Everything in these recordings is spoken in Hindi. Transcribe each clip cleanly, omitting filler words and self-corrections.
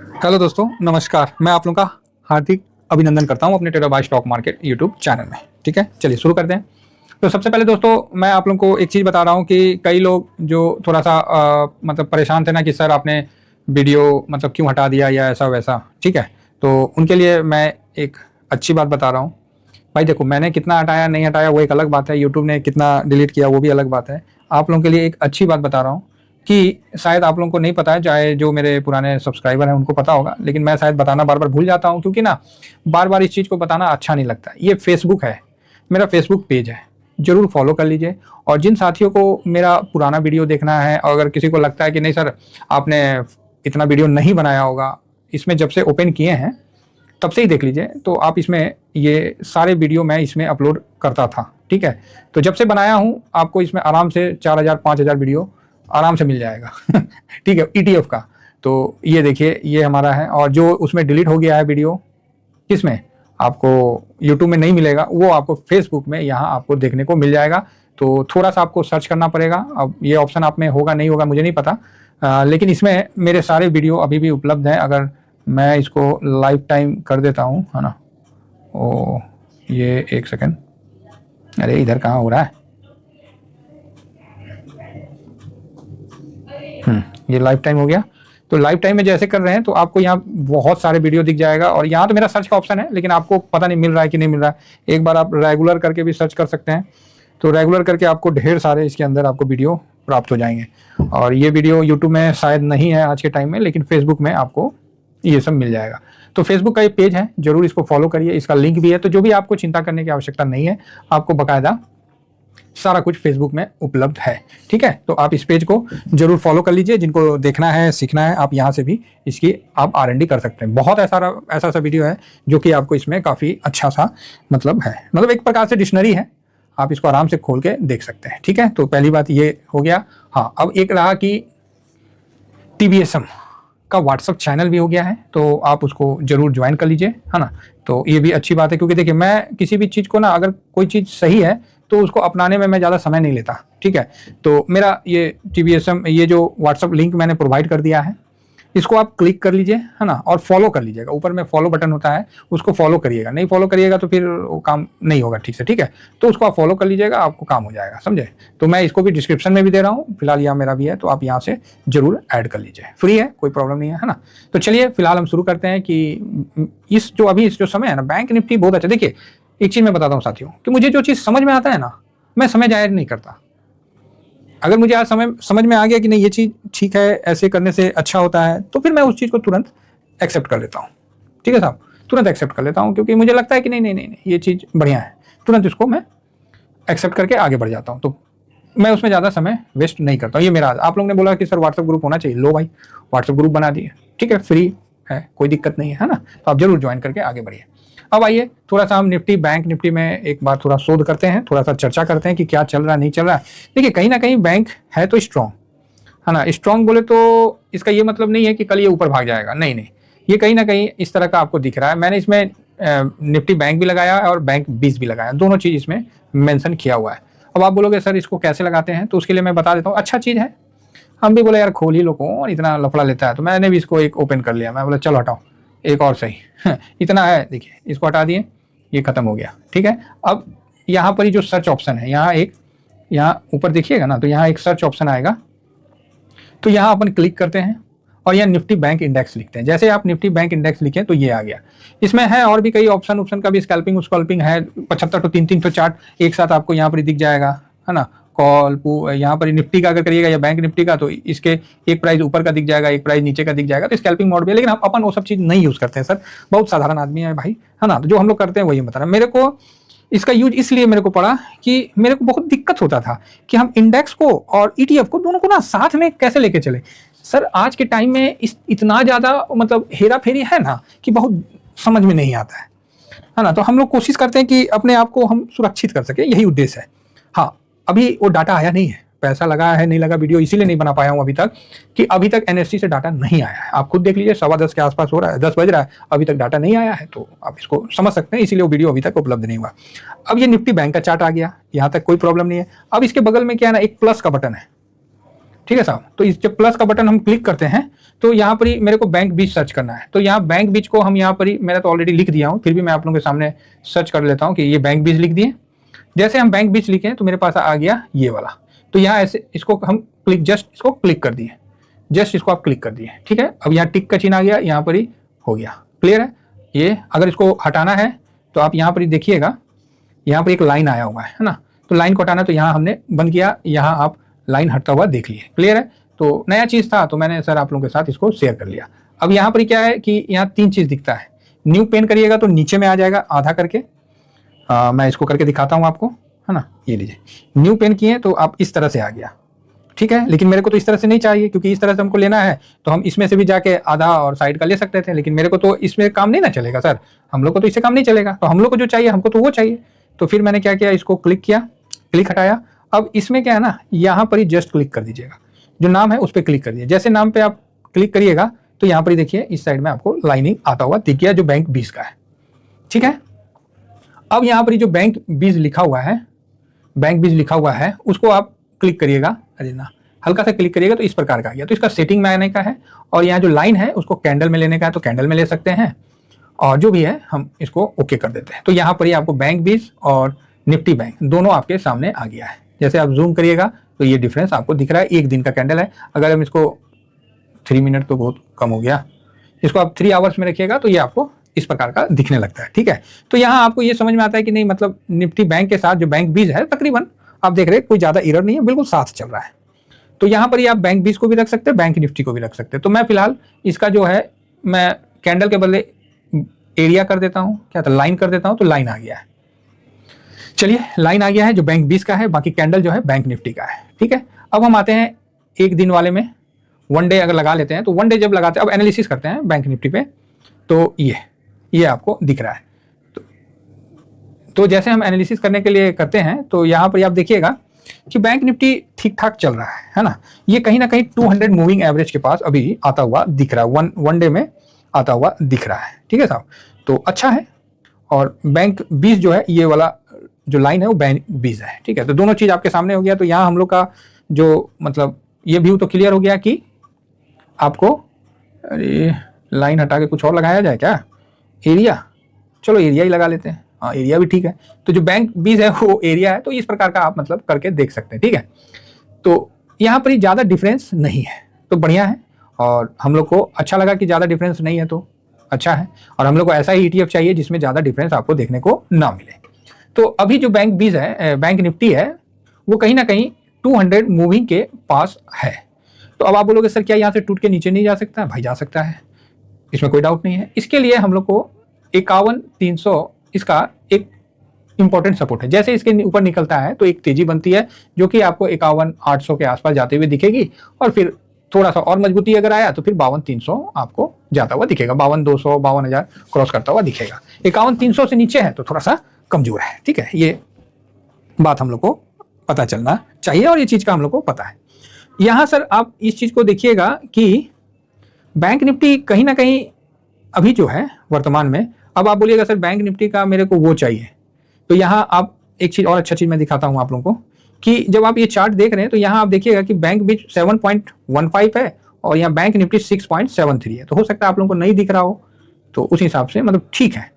हेलो दोस्तों, नमस्कार। मैं आप लोगों का हार्दिक अभिनंदन करता हूं अपने trader by stock market YouTube channel में। ठीक है, चलिए शुरू करते हैं। तो सबसे पहले दोस्तों मैं आप लोगों को एक चीज़ बता रहा हूं कि कई लोग जो थोड़ा सा मतलब परेशान थे ना कि सर आपने वीडियो मतलब क्यों हटा दिया या ऐसा वैसा। ठीक है, तो उनके लिए मैं एक अच्छी बात बता रहा हूँ। भाई देखो, मैंने कितना हटाया नहीं हटाया वो एक अलग बात है, यूट्यूब ने कितना डिलीट किया वो भी अलग बात है। आप लोगों के लिए एक अच्छी बात बता रहा हूँ कि शायद आप लोगों को नहीं पता है, चाहे जो मेरे पुराने सब्सक्राइबर हैं उनको पता होगा, लेकिन मैं शायद बताना बार बार भूल जाता हूँ क्योंकि ना बार बार इस चीज़ को बताना अच्छा नहीं लगता। ये फेसबुक है, मेरा फेसबुक पेज है, जरूर फॉलो कर लीजिए। और जिन साथियों को मेरा पुराना वीडियो देखना है और अगर किसी को लगता है कि नहीं सर आपने इतना वीडियो नहीं बनाया होगा, इसमें जब से ओपन किए हैं तब से ही देख लीजिए, तो आप इसमें ये सारे वीडियो मैं इसमें अपलोड करता था। ठीक है, तो जब से बनाया हूँ आपको इसमें आराम से 4000 5000 वीडियो आराम से मिल जाएगा। ठीक है, ईटीएफ का। तो ये देखिए, ये हमारा है। और जो उसमें डिलीट हो गया है वीडियो, किसमें आपको यूट्यूब में नहीं मिलेगा, वो आपको फेसबुक में यहाँ आपको देखने को मिल जाएगा। तो थोड़ा सा आपको सर्च करना पड़ेगा। अब ये ऑप्शन आप में होगा नहीं होगा मुझे नहीं पता, लेकिन इसमें मेरे सारे वीडियो अभी भी उपलब्ध हैं। अगर मैं इसको लाइफ टाइम कर देता हूँ, है ना। ओ, ये एक सेकंड, अरे इधर कहाँ हो रहा है। ये लाइफ टाइम हो गया। तो लाइफ टाइम में जैसे कर रहे हैं तो आपको यहाँ बहुत सारे वीडियो दिख जाएगा। और यहाँ तो मेरा सर्च का ऑप्शन है, लेकिन आपको पता नहीं मिल रहा है कि नहीं मिल रहा है। एक बार आप रेगुलर करके भी सर्च कर सकते हैं, तो रेगुलर करके आपको ढेर सारे इसके अंदर आपको वीडियो प्राप्त हो जाएंगे। और ये वीडियो यूट्यूब में शायद नहीं है आज के टाइम में, लेकिन फेसबुक में आपको ये सब मिल जाएगा। तो फेसबुक का ये पेज है, जरूर इसको फॉलो करिए, इसका लिंक भी है। तो जो भी आपको चिंता करने की आवश्यकता नहीं है, आपको बकायदा सारा कुछ फेसबुक में उपलब्ध है। ठीक है, तो आप इस पेज को जरूर फॉलो कर लीजिए। जिनको देखना है सीखना है, आप यहाँ से भी इसकी आप R&D कर सकते हैं। बहुत ऐसा सा वीडियो है जो कि आपको इसमें काफ़ी अच्छा सा मतलब है, मतलब एक प्रकार से डिक्शनरी है, आप इसको आराम से खोल के देख सकते हैं। ठीक है, तो पहली बात ये हो गया। हाँ, अब एक रहा कि TBSM का व्हाट्सअप चैनल भी हो गया है, तो आप उसको जरूर ज्वाइन कर लीजिए, है ना। तो ये भी अच्छी बात है, क्योंकि देखिए मैं किसी भी चीज़ को ना, अगर कोई चीज़ सही है तो उसको अपनाने में मैं ज़्यादा समय नहीं लेता। ठीक है, तो मेरा ये TBSM ये जो व्हाट्सअप लिंक मैंने प्रोवाइड कर दिया है, इसको आप क्लिक कर लीजिए, है ना, और फॉलो कर लीजिएगा। ऊपर में फॉलो बटन होता है, उसको फॉलो करिएगा। नहीं फॉलो करिएगा तो फिर वो काम नहीं होगा ठीक से। ठीक है, तो उसको आप फॉलो कर लीजिएगा, आपको काम हो जाएगा, समझे। तो मैं इसको भी डिस्क्रिप्शन में भी दे रहा हूँ, फिलहाल यहाँ मेरा भी है, तो आप यहाँ से जरूर ऐड कर लीजिए, फ्री है, कोई प्रॉब्लम नहीं है ना। तो चलिए फिलहाल हम शुरू करते हैं कि इस जो समय है ना, बैंक निफ्टी बहुत अच्छा। देखिए एक चीज़ मैं बताता हूँ साथियों, कि मुझे जो चीज़ समझ में आता है ना, मैं समय जाया नहीं करता। अगर मुझे आज समझ में आ गया कि नहीं ये चीज़ ठीक है, ऐसे करने से अच्छा होता है, तो फिर मैं उस चीज़ को तुरंत एक्सेप्ट कर लेता हूँ। ठीक है साहब, तुरंत एक्सेप्ट कर लेता हूँ, क्योंकि मुझे लगता है कि नहीं नहीं नहीं, नहीं ये चीज़ बढ़िया है, तुरंत इसको मैं एक्सेप्ट करके आगे बढ़ जाता हूँ। तो मैं उसमें ज़्यादा समय वेस्ट नहीं करता हूँ। ये मेरा, आप लोगों ने बोला कि सर व्हाट्सएप ग्रुप होना चाहिए, लो भाई व्हाट्सएप ग्रुप बना दिए। ठीक है, फ्री है, कोई दिक्कत नहीं है ना। तो आप जरूर ज्वाइन करके आगे बढ़िए। अब आइए थोड़ा सा हम निफ्टी बैंक निफ्टी में एक बार थोड़ा शोध करते हैं, थोड़ा सा चर्चा करते हैं कि क्या चल रहा है नहीं चल रहा है। देखिए कहीं ना कहीं बैंक है तो स्ट्रॉन्ग, है ना। स्ट्रॉन्ग बोले तो इसका ये मतलब नहीं है कि कल ये ऊपर भाग जाएगा, नहीं नहीं, ये कहीं ना कहीं इस तरह का आपको दिख रहा है। मैंने इसमें निफ्टी बैंक भी लगाया और बैंक 20 भी लगाया, दोनों चीज़ इसमें मेंशन किया हुआ है। अब आप बोलोगे सर इसको कैसे लगाते हैं, तो उसके लिए मैं बता देता हूँ। अच्छा चीज़ है, हम भी बोले यार खोल ही लो, कौन इतना लफड़ा लेता है, तो मैंने भी इसको एक ओपन कर लिया। मैं बोला चलो हटाओ एक और सही। इतना है, देखिए इसको हटा दिए, ये खत्म हो गया। ठीक है, अब यहाँ पर ही जो सर्च ऑप्शन है, यहाँ ऊपर देखिएगा ना, तो यहाँ एक सर्च ऑप्शन आएगा, तो यहाँ अपन क्लिक करते हैं और यहाँ निफ्टी बैंक इंडेक्स लिखते हैं। जैसे आप निफ्टी बैंक इंडेक्स लिखें तो ये आ गया। इसमें है और भी कई ऑप्शन का भी, स्कैल्पिंग है, 75 तो 300 चार्ट एक साथ आपको यहाँ पर दिख जाएगा, है ना। कॉल यहाँ पर निफ्टी का अगर करिएगा या बैंक निफ्टी का, तो इसके एक प्राइस ऊपर का दिख जाएगा, एक प्राइस नीचे का दिख जाएगा। तो स्कैल्पिंग मोड भी है, लेकिन अपन वो सब चीज़ नहीं यूज़ करते हैं सर, बहुत साधारण आदमी है भाई, है ना। तो जो हम लोग करते हैं वही बता रहा। मेरे को इसका यूज इसलिए मेरे को पड़ा कि मेरे को बहुत दिक्कत होता था कि हम इंडेक्स को और ETF को दोनों को ना साथ में कैसे लेके चले। सर आज के टाइम में इतना ज़्यादा मतलब हेरा फेरी है ना, कि बहुत समझ में नहीं आता है ना। तो हम लोग कोशिश करते हैं कि अपने आप को हम सुरक्षित कर सके, यही उद्देश्य है। हाँ, अभी वो डाटा आया नहीं है, पैसा लगा है नहीं लगा, वीडियो इसीलिए नहीं बना पाया हूँ अभी तक, कि अभी तक NSE से डाटा नहीं आया है। आप खुद देख लीजिए, 10:15 के आसपास हो रहा है, 10 बज रहा है, अभी तक डाटा नहीं आया है, तो आप इसको समझ सकते हैं, इसीलिए वो वीडियो अभी तक उपलब्ध नहीं हुआ। अब ये निफ्टी बैंक का चार्ट आ गया, यहाँ तक कोई प्रॉब्लम नहीं है। अब इसके बगल में क्या है ना, एक प्लस का बटन है, ठीक है साहब। तो इस जब प्लस का बटन हम क्लिक करते हैं तो यहाँ पर ही मेरे को बैंक बीज सर्च करना है। तो यहाँ बैंक बीज को हम यहाँ पर ही, मैंने तो ऑलरेडी लिख दिया हूँ, फिर भी मैं आप लोगों के सामने सर्च कर लेता हूँ कि ये बैंक बीज लिख दिए। जैसे हम बैंक बीज लिखे तो मेरे पास आ गया ये वाला। तो यहाँ ऐसे इसको हम क्लिक, जस्ट इसको क्लिक कर दिए, जस्ट इसको आप क्लिक कर दिए, ठीक है। अब यहाँ टिक का चिन्ह आ गया, यहाँ पर ही हो गया, क्लियर है। ये अगर इसको हटाना है तो आप यहाँ पर ही देखिएगा, यहाँ पर एक लाइन आया हुआ है ना। तो लाइन को हटाना, तो यहाँ हमने बंद किया, यहाँ आप लाइन हटता हुआ देख लिए, क्लियर है। तो नया चीज़ था तो मैंने सर आप लोगों के साथ इसको शेयर कर लिया। अब यहाँ पर क्या है कि यहाँ 3 चीज़ दिखता है। न्यू पेन करिएगा तो नीचे में आ जाएगा आधा करके। मैं इसको करके दिखाता हूँ आपको, है ना। ये लीजिए, न्यू पेन किए तो आप इस तरह से आ गया, ठीक है। लेकिन मेरे को तो इस तरह से नहीं चाहिए, क्योंकि इस तरह से हमको लेना है तो हम इसमें से भी जाके आधा और साइड का ले सकते थे, लेकिन मेरे को तो इसमें काम नहीं ना चलेगा सर, हम लोग को तो इससे काम नहीं चलेगा। तो हम लोग को जो चाहिए हमको तो वो चाहिए। तो फिर मैंने क्या किया, इसको क्लिक किया, क्लिक हटाया। अब इसमें क्या है ना, यहाँ पर ही जस्ट क्लिक कर दीजिएगा, जो नाम है उस पर क्लिक कर दीजिए। जैसे नाम पे आप क्लिक करिएगा तो यहाँ पर ही देखिए इस साइड में आपको लाइनिंग आता हुआ दिख गया, जो बैंक 20 का है, ठीक है। अब यहाँ पर जो बैंक 20 लिखा हुआ है, बैंक 20 लिखा हुआ है, उसको आप क्लिक करिएगा, अरे ना, हल्का सा क्लिक करिएगा तो इस प्रकार का आ गया। तो इसका सेटिंग में आने का है, और यहाँ जो लाइन है उसको कैंडल में लेने का है तो कैंडल में ले सकते हैं, और जो भी है हम इसको ओके कर देते हैं। तो यहाँ पर ही आपको बैंक 20 और निफ्टी बैंक दोनों आपके सामने आ गया है। जैसे आप जूम करिएगा तो ये डिफरेंस आपको दिख रहा है। 1 दिन का कैंडल है, अगर हम इसको 3 मिनट तो बहुत कम हो गया, इसको आप 3 आवर्स में रखिएगा तो ये आपको इस प्रकार का दिखने लगता है, ठीक है। तो यहाँ आपको ये समझ में आता है कि नहीं, मतलब निफ्टी बैंक के साथ जो बैंक 20 है तकरीबन आप देख रहे हैं कोई ज़्यादा एरर नहीं है, बिल्कुल साथ चल रहा है। तो यहाँ पर ही आप बैंक 20 को भी रख सकते हैं, बैंक निफ्टी को भी रख सकते हैं। तो मैं फिलहाल इसका जो है, मैं कैंडल के बदले एरिया कर देता हूँ, क्या था, लाइन कर देता हूँ, तो लाइन आ गया है। चलिए, लाइन आ गया है जो बैंक 20 का है, बाकी कैंडल जो है बैंक निफ्टी का है, ठीक है। अब हम आते हैं 1 दिन वाले में। 1 डे अगर लगा लेते हैं तो 1 डे जब लगाते हैं, अब एनालिसिस करते हैं बैंक निफ्टी पे, तो ये आपको दिख रहा है। तो जैसे हम एनालिसिस करने के लिए करते हैं तो यहाँ पर आप देखिएगा कि बैंक निफ्टी ठीक ठाक चल रहा है ना। ये कहीं ना कहीं 200 मूविंग एवरेज के पास अभी आता हुआ दिख रहा है, वन डे में आता हुआ दिख रहा है, ठीक है साहब। तो अच्छा है। और बैंक 20 जो है, ये वाला जो लाइन है वो बैंक 20 है, ठीक है। तो दोनों चीज़ आपके सामने हो गया। तो यहाँ हम लोग का जो मतलब ये व्यू तो क्लियर हो गया कि आपको, अरे लाइन हटा के कुछ और लगाया जाए क्या, एरिया, चलो एरिया ही लगा लेते हैं, हाँ एरिया भी ठीक है। तो जो बैंक 20 है वो एरिया है, तो इस प्रकार का आप मतलब करके देख सकते हैं, ठीक है। तो यहाँ पर ही ज़्यादा डिफरेंस नहीं है तो बढ़िया है, और हम लोग को अच्छा लगा कि ज़्यादा डिफरेंस नहीं है तो अच्छा है। और हम लोग को ऐसा ही ETF चाहिए जिसमें ज़्यादा डिफरेंस आपको देखने को ना मिले। तो अभी जो बैंक 20 है, बैंक निफ्टी है, वो कहीं ना कहीं 200 मूविंग के पास है। तो अब आप बोलोगे सर क्या यहाँ से टूट के नीचे नहीं जा सकता? भाई जा सकता है, इसमें कोई डाउट नहीं है। इसके लिए हम लोग को 51,300 इसका एक इंपॉर्टेंट सपोर्ट है। जैसे इसके ऊपर निकलता है तो एक तेजी बनती है जो कि आपको 51,800 के आसपास जाते हुए दिखेगी, और फिर थोड़ा सा और मजबूती अगर आया तो फिर 52,300 आपको जाता हुआ दिखेगा, 52,200 52,000 क्रॉस करता हुआ दिखेगा। 51,300 से नीचे है तो थोड़ा सा कमजोर है, ठीक है। ये बात हम लोग को पता चलना चाहिए, और ये चीज का हम लोग को पता है। यहां सर आप इस चीज को देखिएगा कि बैंक निफ्टी कहीं ना कहीं अभी जो है वर्तमान में, अब आप बोलिएगा सर बैंक निफ्टी का मेरे को वो चाहिए, तो यहाँ आप एक चीज और अच्छा चीज मैं दिखाता हूँ आप लोगों को कि जब आप ये चार्ट देख रहे हैं तो यहाँ आप देखिएगा कि बैंक भी 7.15 है और यहाँ बैंक निफ्टी 6.73 है। तो हो सकता है आप लोगों को नहीं दिख रहा हो, तो उस हिसाब से मतलब ठीक है,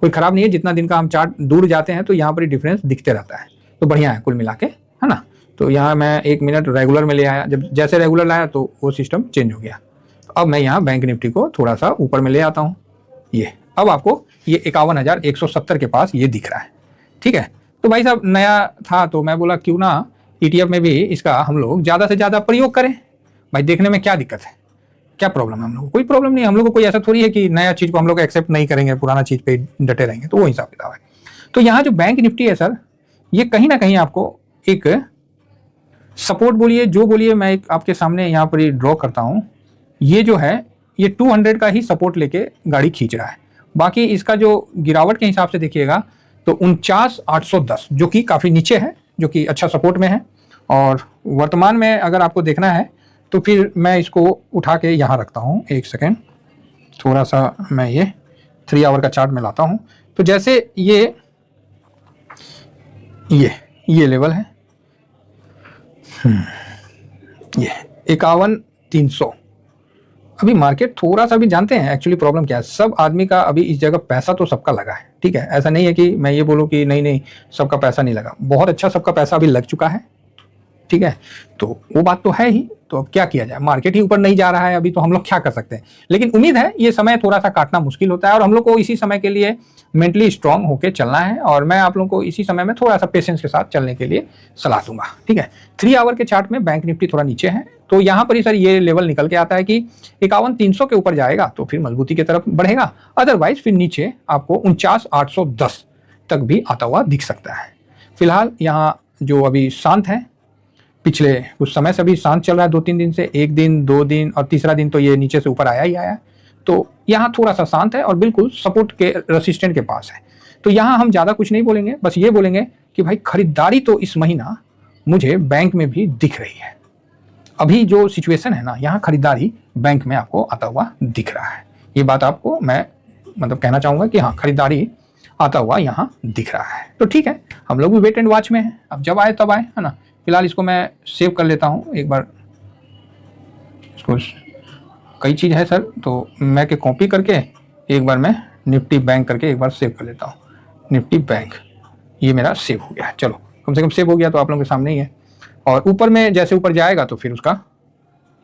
कोई खराब नहीं है। जितना दिन का हम चार्ट दूर जाते हैं तो यहाँ पर डिफरेंस दिखते रहता है, तो बढ़िया है कुल मिला के, है ना। तो यहाँ मैं 1 मिनट रेगुलर में ले आया, जब जैसे रेगुलर लाया तो वो सिस्टम चेंज हो गया। अब मैं यहाँ बैंक निफ्टी को थोड़ा सा ऊपर में ले आता हूँ, ये अब आपको ये 51,170 के पास ये दिख रहा है, ठीक है। तो भाई साहब नया था तो मैं बोला क्यों ना ETF में भी इसका हम लोग ज़्यादा से ज़्यादा प्रयोग करें। भाई देखने में क्या दिक्कत है, क्या प्रॉब्लम है, हम लोग को कोई प्रॉब्लम नहीं है। हम लोग को कोई ऐसा थोड़ी है कि नया चीज़ को हम लोग एक्सेप्ट नहीं करेंगे, पुराना चीज़ पे डटे रहेंगे, तो वो हिसाब किताब है। तो यहाँ जो बैंक निफ्टी है सर, ये कहीं ना कहीं आपको एक सपोर्ट बोलिए जो बोलिए, मैं एक आपके सामने यहाँ पर ड्रॉ करता हूँ। ये जो है ये 200 का ही सपोर्ट लेके गाड़ी खींच रहा है। बाकी इसका जो गिरावट के हिसाब से देखिएगा तो 49,810 जो कि काफ़ी नीचे है, जो कि अच्छा सपोर्ट में है। और वर्तमान में अगर आपको देखना है तो फिर मैं इसको उठा के यहाँ रखता हूँ, 1 सेकेंड, थोड़ा सा मैं ये 3 आवर का चार्ट में लाता हूँ। तो जैसे ये लेवल है, ये 51,300। अभी मार्केट थोड़ा सा भी जानते हैं एक्चुअली प्रॉब्लम क्या है, सब आदमी का अभी इस जगह पैसा तो सबका लगा है, ठीक है, ऐसा नहीं है कि मैं ये बोलूँ कि नहीं नहीं सबका पैसा नहीं लगा, बहुत अच्छा सबका पैसा अभी लग चुका है, ठीक है। तो वो बात तो है ही, तो अब क्या किया जाए, मार्केट ही ऊपर नहीं जा रहा है अभी, तो हम लोग क्या कर सकते हैं। लेकिन उम्मीद है ये समय थोड़ा सा काटना मुश्किल होता है और हम लोग को इसी समय के लिए मेंटली स्ट्रांग होकर चलना है, और मैं आप लोगों को इसी समय में थोड़ा सा पेशेंस के साथ चलने के लिए सलाह दूंगा, ठीक है। 3 आवर के चार्ट में बैंक निफ्टी थोड़ा नीचे है, तो यहाँ पर ही सर ये लेवल निकल के आता है कि 51,300 के ऊपर जाएगा तो फिर मजबूती की तरफ बढ़ेगा, अदरवाइज फिर नीचे आपको 49,810 तक भी आता हुआ दिख सकता है। फिलहाल यहाँ जो अभी शांत है, पिछले कुछ समय से अभी शांत चल रहा है, 2-3 दिन से, 1 दिन 2 दिन और तीसरा दिन तो ये नीचे से ऊपर आया ही आया, तो यहाँ थोड़ा सा शांत है और बिल्कुल सपोर्ट के रेसिस्टेंट के पास है। तो यहाँ हम ज़्यादा कुछ नहीं बोलेंगे, बस ये बोलेंगे कि भाई खरीदारी तो इस महीना मुझे बैंक में भी दिख रही है। अभी जो सिचुएशन है ना, यहाँ खरीदारी बैंक में आपको आता हुआ दिख रहा है, ये बात आपको मैं मतलब कहना चाहूँगा कि हाँ खरीदारी आता हुआ यहाँ दिख रहा है। तो ठीक है, हम लोग भी वेट एंड वॉच में हैं, अब जब आए तब आए, है ना। फिलहाल इसको मैं सेव कर लेता हूँ एक बार, इसको कई चीज़ है सर, तो मैं के कॉपी करके एक बार मैं निफ्टी बैंक करके एक बार सेव कर लेता हूँ। निफ्टी बैंक ये मेरा सेव हो गया, चलो कम से कम सेव हो गया, तो आप लोगों के सामने ही है। और ऊपर में जैसे ऊपर जाएगा तो फिर उसका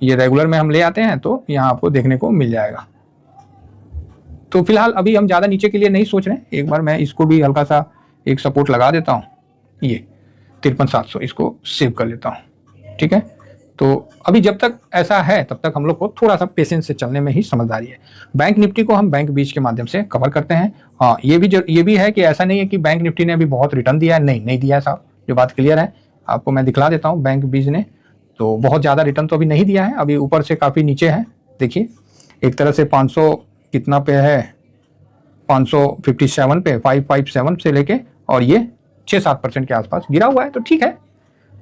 ये रेगुलर में हम ले आते हैं, तो यहाँ आपको देखने को मिल जाएगा। तो फिलहाल अभी हम ज़्यादा नीचे के लिए नहीं सोच रहे हैं, एक बार मैं इसको भी हल्का सा एक सपोर्ट लगा देता हूँ, ये 53,700 इसको सेव कर लेता हूँ, ठीक है। तो अभी जब तक ऐसा है तब तक हम लोग को थोड़ा सा पेशेंस से चलने में ही समझदारी है। बैंक निफ्टी को हम बैंक बीच के माध्यम से कवर करते हैं। हाँ ये भी है कि ऐसा नहीं है कि बैंक निफ्टी ने अभी बहुत रिटर्न दिया है, नहीं दिया है साहब, जो बात क्लियर है आपको मैं दिखला देता हूँ। बैंक बीच ने तो बहुत ज़्यादा रिटर्न तो अभी नहीं दिया है, अभी ऊपर से काफ़ी नीचे है। देखिए एक तरह से 500 कितना पे है, 557 पे, 557 से लेके और ये 6-7% के आसपास गिरा हुआ है। तो ठीक है,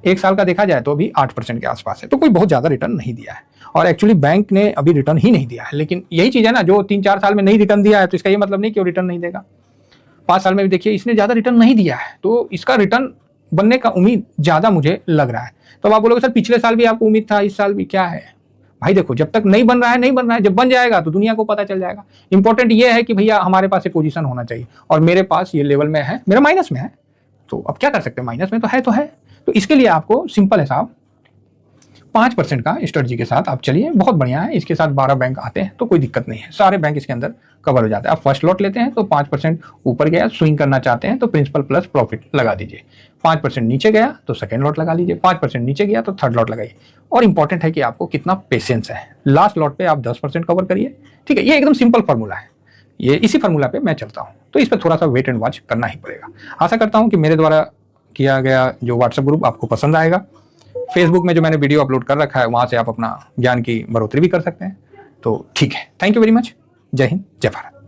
एक साल का देखा जाए तो अभी 8% के आसपास है, तो कोई बहुत ज़्यादा रिटर्न नहीं दिया है। और एक्चुअली बैंक ने अभी रिटर्न ही नहीं दिया है, लेकिन यही चीज़ है ना, जो 3-4 साल में नहीं रिटर्न दिया है तो इसका ये मतलब नहीं कि वो रिटर्न नहीं देगा। 5 साल में भी देखिए इसने ज़्यादा रिटर्न नहीं दिया है, तो इसका रिटर्न बनने का उम्मीद ज़्यादा मुझे लग रहा है। तो आप बोलोगे सर पिछले साल भी आपको उम्मीद था, इस साल भी, क्या है भाई, देखो जब तक नहीं बन रहा है नहीं बन रहा है, जब बन जाएगा तो दुनिया को पता चल जाएगा। इंपॉर्टेंट ये है कि भैया हमारे पास एक पोजीशन होना चाहिए, और मेरे पास ये लेवल में है, मेरा माइनस में है, तो अब क्या कर सकते हैं, माइनस में तो है। तो इसके लिए आपको सिंपल है साहब, 5% का स्ट्रेटजी के साथ आप चलिए, बहुत बढ़िया है। इसके साथ 12 बैंक आते हैं तो कोई दिक्कत नहीं है, सारे बैंक इसके अंदर कवर हो जाते हैं। आप फर्स्ट लॉट लेते हैं तो 5% ऊपर गया, स्विंग करना चाहते हैं तो प्रिंसिपल प्लस प्रॉफिट लगा दीजिए। 5% नीचे गया तो सेकंड लॉट लगा लीजिए, 5% नीचे गया तो थर्ड लॉट लगाइए। और इंपॉर्टेंट है कि आपको कितना पेशेंस है, लास्ट लॉट पे आप 10% कवर करिए, ठीक है। ये एकदम सिंपल फॉर्मूला है, ये इसी फॉर्मूला पे मैं चलता हूँ, तो इस पर थोड़ा सा वेट एंड वॉच करना ही पड़ेगा। आशा करता हूँ कि मेरे द्वारा किया गया जो व्हाट्सएप ग्रुप आपको पसंद आएगा। फेसबुक में जो मैंने वीडियो अपलोड कर रखा है वहाँ से आप अपना ज्ञान की बढ़ोतरी भी कर सकते हैं। तो ठीक है, थैंक यू वेरी मच, जय हिंद, जय भारत।